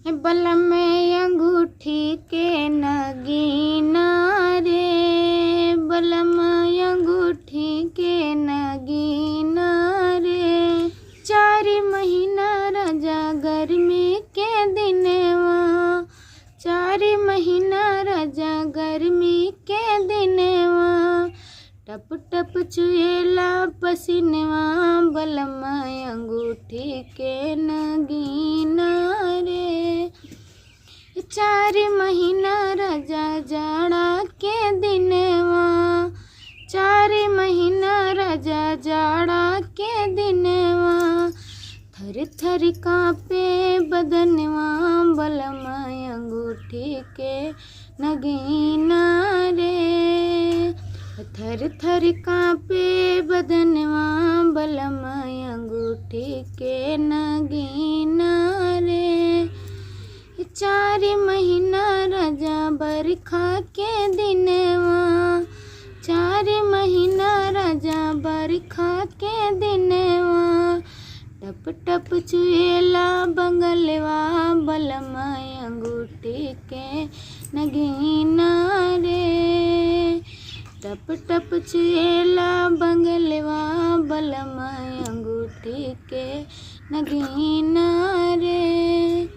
बलम अंगूठी के नगीना रे, बलम अंगूठी के नगीना रे। 4 महीना राजा गर्मी के दिनवा, 4 महीना राजा गर्मी के दिनवा। टप टप चुएला पसीनवा, बलम अंगूठी के नगीना रे। 4 महीना राजा जाड़ा के दिनवा, 4 महीना राजा जाड़ा के दिनवा। थर थर कांपे बदनवा, बलम अंगूठी के नगीना रे। थर थर कांपे बदनवा, बलम अंगूठी के नगीना रे। 4 महीना राजा बरखा के दिनवा, 4 महीना राजा बरखा के दिनवा। टप टप चुएला बंगलवा, बलम अंगूठी के नगीना रे। टप टप चुएला बंगलवा, बलम अंगूठी के नगीना रे।